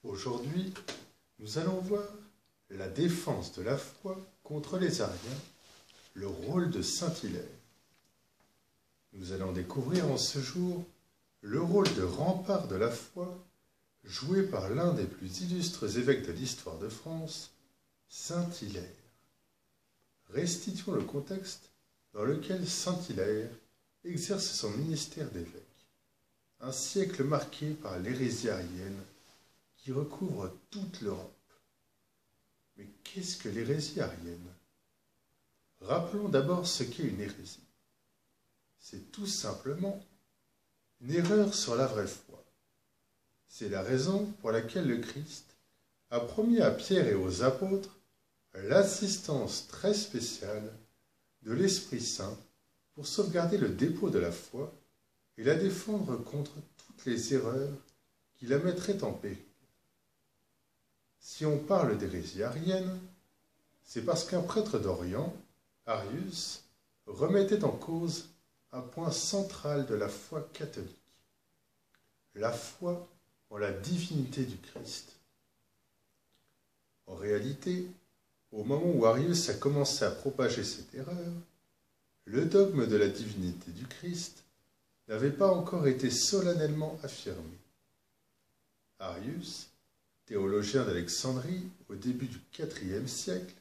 Aujourd'hui, nous allons voir la défense de la foi contre les Ariens, le rôle de Saint-Hilaire. Nous allons découvrir en ce jour le rôle de rempart de la foi joué par l'un des plus illustres évêques de l'histoire de France, Saint-Hilaire. Restituons le contexte dans lequel Saint-Hilaire exerce son ministère d'évêque. Un siècle marqué par l'hérésie arienne qui recouvre toute l'Europe. Mais qu'est-ce que l'hérésie arienne? Rappelons d'abord ce qu'est une hérésie. C'est tout simplement une erreur sur la vraie foi. C'est la raison pour laquelle le Christ a promis à Pierre et aux apôtres l'assistance très spéciale de l'Esprit Saint pour sauvegarder le dépôt de la foi et la défendre contre toutes les erreurs qui la mettraient en péril. Si on parle d'hérésie arienne, c'est parce qu'un prêtre d'Orient, Arius, remettait en cause un point central de la foi catholique, la foi en la divinité du Christ. En réalité, au moment où Arius a commencé à propager cette erreur, le dogme de la divinité du Christ n'avait pas encore été solennellement affirmé. Arius, théologien d'Alexandrie au début du IVe siècle,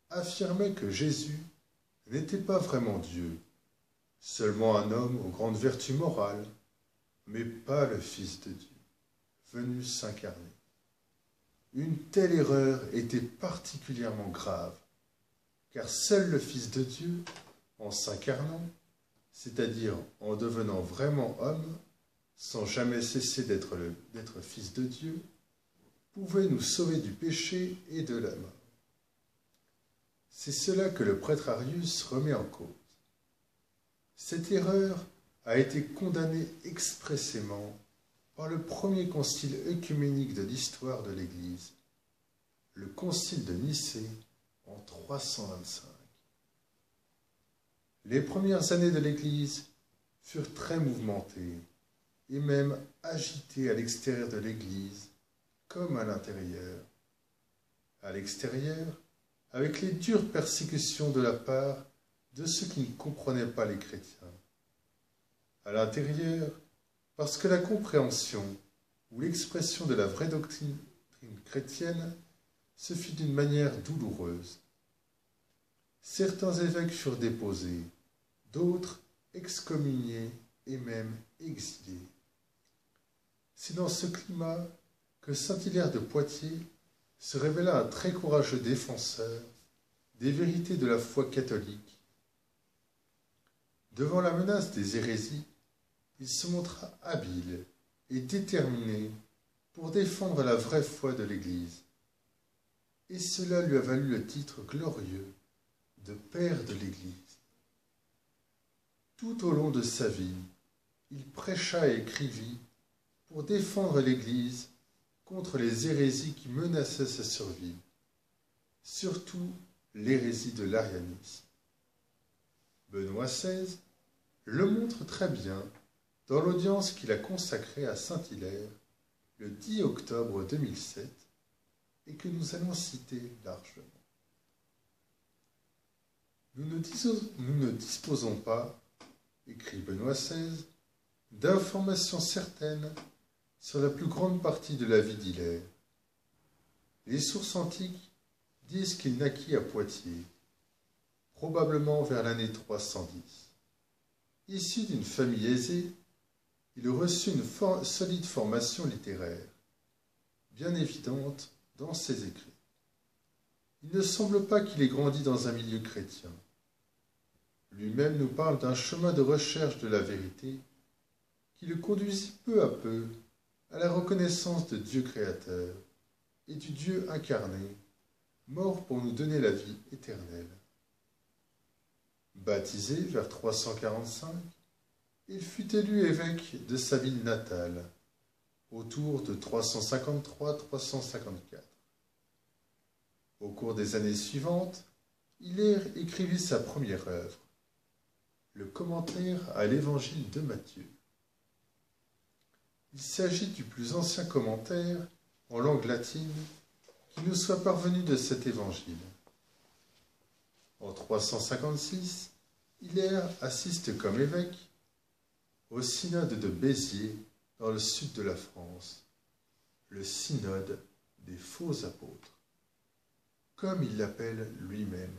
affirmait que Jésus n'était pas vraiment Dieu, seulement un homme aux grandes vertus morales, mais pas le Fils de Dieu, venu s'incarner. Une telle erreur était particulièrement grave, car seul le Fils de Dieu, en s'incarnant, c'est-à-dire en devenant vraiment homme, sans jamais cesser d'être Fils de Dieu, pouvait nous sauver du péché et de la mort. C'est cela que le prêtre Arius remet en cause. Cette erreur a été condamnée expressément par le premier concile œcuménique de l'histoire de l'Église, le concile de Nicée en 325. Les premières années de l'Église furent très mouvementées et même agitées à l'extérieur de l'Église comme à l'intérieur. À l'extérieur, avec les dures persécutions de la part de ceux qui ne comprenaient pas les chrétiens. À l'intérieur, parce que la compréhension ou l'expression de la vraie doctrine chrétienne se fit d'une manière douloureuse. Certains évêques furent déposés, d'autres excommuniés et même exilés. C'est dans ce climat que Saint-Hilaire de Poitiers se révéla un très courageux défenseur des vérités de la foi catholique. Devant la menace des hérésies, il se montra habile et déterminé pour défendre la vraie foi de l'Église. Et cela lui a valu le titre glorieux de Père de l'Église. Tout au long de sa vie, il prêcha et écrivit pour défendre l'Église contre les hérésies qui menaçaient sa survie, surtout l'hérésie de l'arianisme. Benoît XVI le montre très bien dans l'audience qu'il a consacrée à Saint-Hilaire le 10 octobre 2007 et que nous allons citer largement. Nous ne disposons pas, écrit Benoît XVI, d'informations certaines sur la plus grande partie de la vie d'Hilaire. Les sources antiques disent qu'il naquit à Poitiers, probablement vers l'année 310. Issu d'une famille aisée, il reçut une solide formation littéraire, bien évidente dans ses écrits. Il ne semble pas qu'il ait grandi dans un milieu chrétien. Lui-même nous parle d'un chemin de recherche de la vérité qui le conduisit peu à peu à la reconnaissance de Dieu créateur et du Dieu incarné, mort pour nous donner la vie éternelle. Baptisé vers 345, il fut élu évêque de sa ville natale, autour de 353-354. Au cours des années suivantes, Hilaire écrivit sa première œuvre, le commentaire à l'Évangile de Matthieu. Il s'agit du plus ancien commentaire en langue latine qui nous soit parvenu de cet évangile. En 356, Hilaire assiste comme évêque au synode de Béziers dans le sud de la France, le synode des faux apôtres, comme il l'appelle lui-même,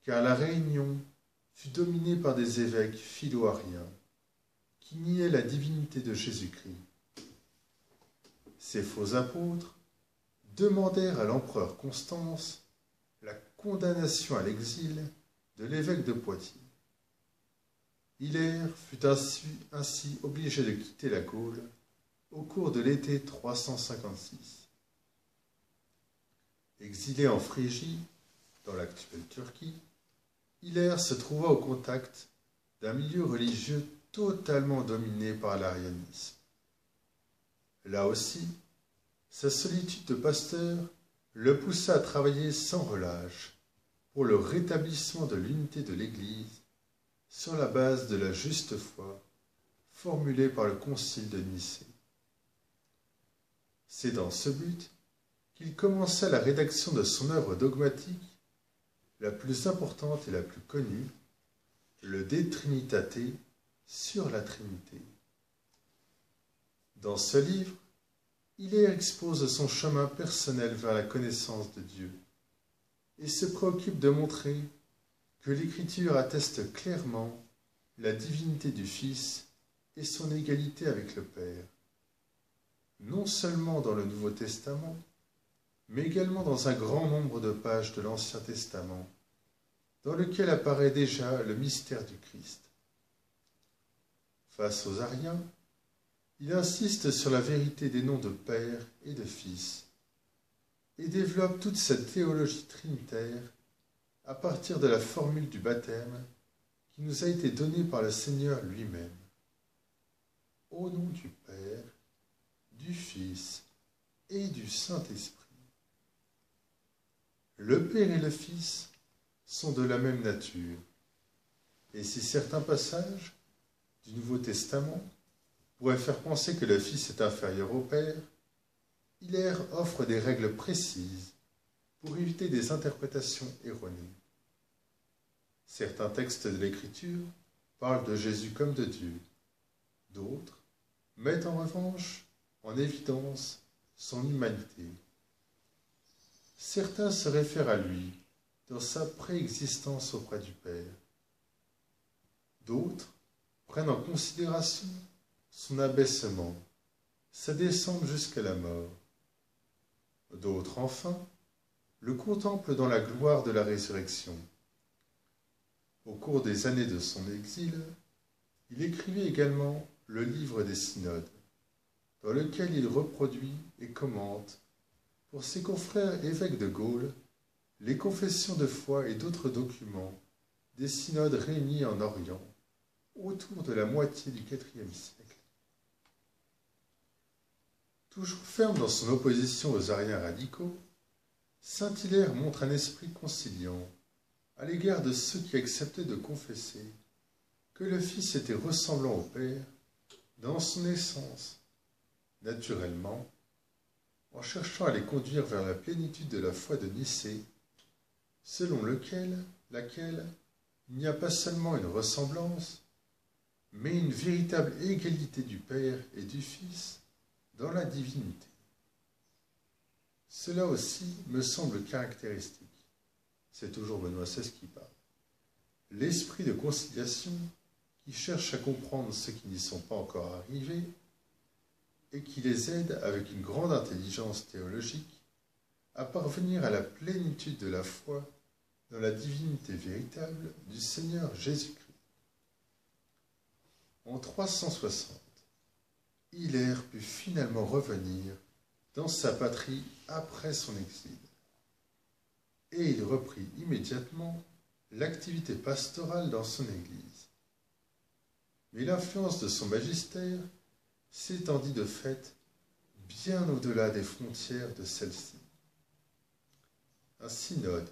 car la Réunion fut dominée par des évêques philo-ariens qui niaient la divinité de Jésus-Christ. Ces faux apôtres demandèrent à l'empereur Constance la condamnation à l'exil de l'évêque de Poitiers. Hilaire fut ainsi obligé de quitter la Gaule au cours de l'été 356. Exilé en Phrygie, dans l'actuelle Turquie, Hilaire se trouva au contact d'un milieu religieux totalement dominé par l'arianisme. Là aussi, sa solitude de pasteur le poussa à travailler sans relâche pour le rétablissement de l'unité de l'Église sur la base de la juste foi formulée par le Concile de Nicée. C'est dans ce but qu'il commença la rédaction de son œuvre dogmatique, la plus importante et la plus connue, le De Trinitate sur la Trinité. Dans ce livre, Hilaire expose son chemin personnel vers la connaissance de Dieu et se préoccupe de montrer que l'Écriture atteste clairement la divinité du Fils et son égalité avec le Père, non seulement dans le Nouveau Testament, mais également dans un grand nombre de pages de l'Ancien Testament, dans lequel apparaît déjà le mystère du Christ. Face aux Ariens, il insiste sur la vérité des noms de Père et de Fils, et développe toute cette théologie trinitaire à partir de la formule du baptême qui nous a été donnée par le Seigneur lui-même. Au nom du Père, du Fils et du Saint-Esprit. Le Père et le Fils sont de la même nature, et si certains passages du Nouveau Testament pourraient faire penser que le Fils est inférieur au Père, Hilaire offre des règles précises pour éviter des interprétations erronées. Certains textes de l'Écriture parlent de Jésus comme de Dieu. D'autres mettent en revanche en évidence son humanité. Certains se réfèrent à lui dans sa préexistence auprès du Père. D'autres prennent en considération son abaissement, sa descente jusqu'à la mort. D'autres, enfin, le contemplent dans la gloire de la résurrection. Au cours des années de son exil, il écrivit également le livre des synodes, dans lequel il reproduit et commente, pour ses confrères évêques de Gaule, les confessions de foi et d'autres documents des synodes réunis en Orient, autour de la moitié du IVe siècle. Toujours ferme dans son opposition aux ariens radicaux, saint Hilaire montre un esprit conciliant à l'égard de ceux qui acceptaient de confesser que le Fils était ressemblant au Père dans son essence, naturellement, en cherchant à les conduire vers la plénitude de la foi de Nicée, selon laquelle il n'y a pas seulement une ressemblance, mais une véritable égalité du Père et du Fils dans la divinité. Cela aussi me semble caractéristique. C'est toujours Benoît XVI qui parle. L'esprit de conciliation qui cherche à comprendre ceux qui n'y sont pas encore arrivés et qui les aide avec une grande intelligence théologique à parvenir à la plénitude de la foi dans la divinité véritable du Seigneur Jésus-Christ. En 360, Hilaire put finalement revenir dans sa patrie après son exil, et il reprit immédiatement l'activité pastorale dans son église. Mais l'influence de son magistère s'étendit de fait bien au-delà des frontières de celle-ci. Un synode,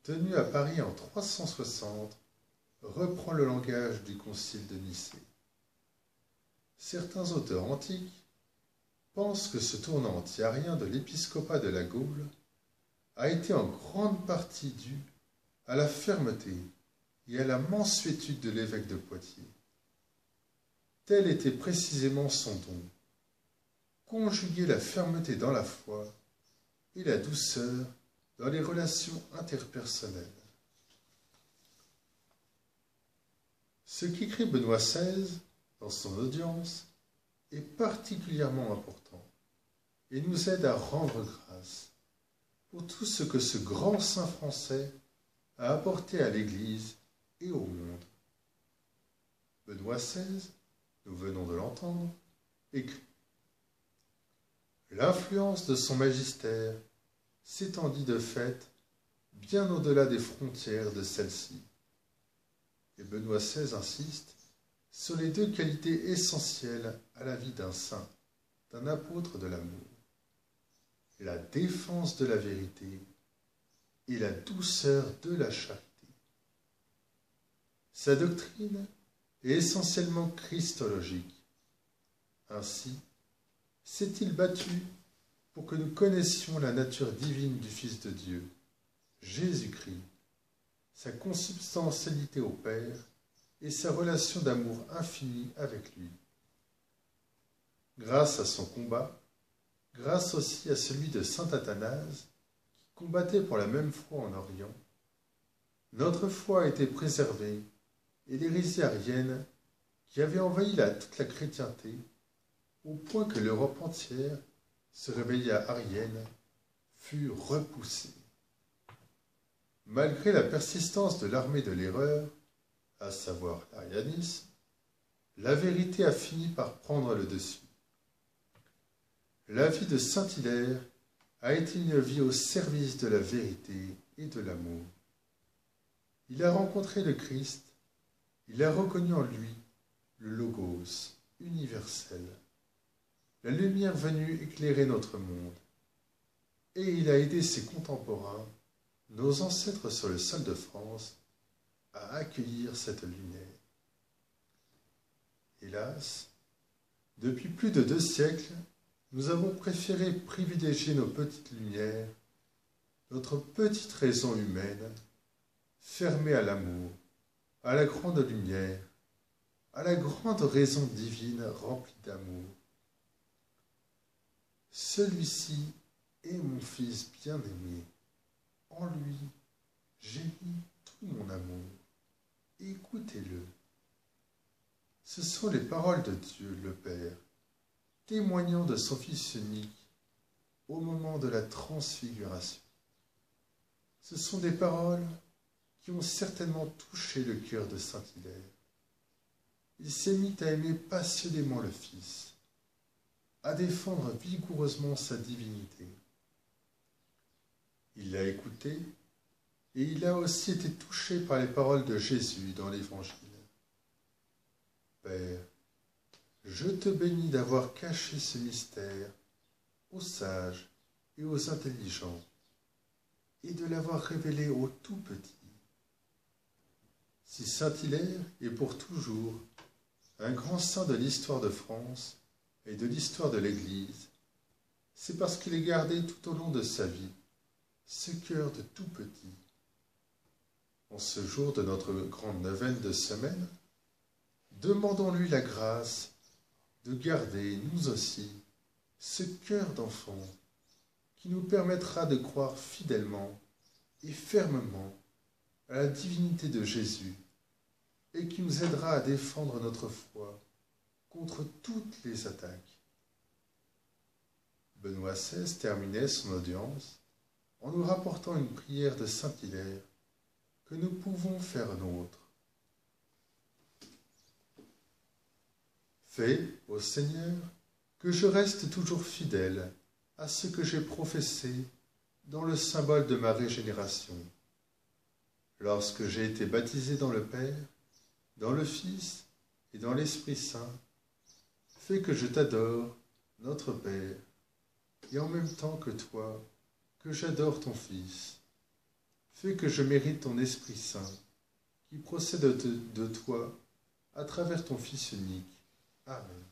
tenu à Paris en 360, reprend le langage du concile de Nicée. Certains auteurs antiques pense que ce tournant antiarien de l'épiscopat de la Gaule a été en grande partie dû à la fermeté et à la mansuétude de l'évêque de Poitiers. Tel était précisément son don, conjuguer la fermeté dans la foi et la douceur dans les relations interpersonnelles. Ce qu'écrit Benoît XVI dans son audience est particulièrement important et nous aide à rendre grâce pour tout ce que ce grand saint français a apporté à l'Église et au monde. Benoît XVI, nous venons de l'entendre, écrit « L'influence de son magistère s'étendit de fait bien au-delà des frontières de celle-ci. » Et Benoît XVI insiste sur les deux qualités essentielles à la vie d'un saint, d'un apôtre de l'amour, la défense de la vérité et la douceur de la charité. Sa doctrine est essentiellement christologique. Ainsi, s'est-il battu pour que nous connaissions la nature divine du Fils de Dieu, Jésus-Christ, sa consubstantialité au Père et sa relation d'amour infini avec lui. Grâce à son combat, grâce aussi à celui de saint Athanase, qui combattait pour la même foi en Orient, notre foi a été préservée et l'hérésie arienne, qui avait envahi toute la chrétienté, au point que l'Europe entière se réveilla arienne, fut repoussée. Malgré la persistance de l'armée de l'erreur, à savoir l'arianisme, la vérité a fini par prendre le dessus. La vie de saint Hilaire a été une vie au service de la vérité et de l'amour. Il a rencontré le Christ, il a reconnu en lui le Logos universel, la lumière venue éclairer notre monde, et il a aidé ses contemporains, nos ancêtres sur le sol de France, à accueillir cette lumière. Hélas, depuis plus de 2 siècles, nous avons préféré privilégier nos petites lumières, notre petite raison humaine, fermée à l'amour, à la grande lumière, à la grande raison divine remplie d'amour. Celui-ci est mon Fils bien-aimé. En lui, j'ai mis tout mon amour. Écoutez-le. Ce sont les paroles de Dieu, le Père, témoignant de son Fils unique au moment de la transfiguration. Ce sont des paroles qui ont certainement touché le cœur de saint Hilaire. Il s'est mis à aimer passionnément le Fils, à défendre vigoureusement sa divinité. Il l'a écouté et il a aussi été touché par les paroles de Jésus dans l'Évangile. Père, je te bénis d'avoir caché ce mystère aux sages et aux intelligents et de l'avoir révélé aux tout petits. Si saint Hilaire est pour toujours un grand saint de l'histoire de France et de l'histoire de l'Église, c'est parce qu'il a gardé tout au long de sa vie ce cœur de tout petit. En ce jour de notre grande neuvaine de semaine, demandons-lui la grâce de garder, nous aussi, ce cœur d'enfant qui nous permettra de croire fidèlement et fermement à la divinité de Jésus et qui nous aidera à défendre notre foi contre toutes les attaques. Benoît XVI terminait son audience en nous rapportant une prière de saint Hilaire que nous pouvons faire nôtre. Fais, ô Seigneur, que je reste toujours fidèle à ce que j'ai professé dans le symbole de ma régénération. Lorsque j'ai été baptisé dans le Père, dans le Fils et dans l'Esprit Saint, fais que je t'adore, notre Père, et en même temps que toi, que j'adore ton Fils. Fais que je mérite ton Esprit Saint, qui procède de toi à travers ton Fils unique. Amen.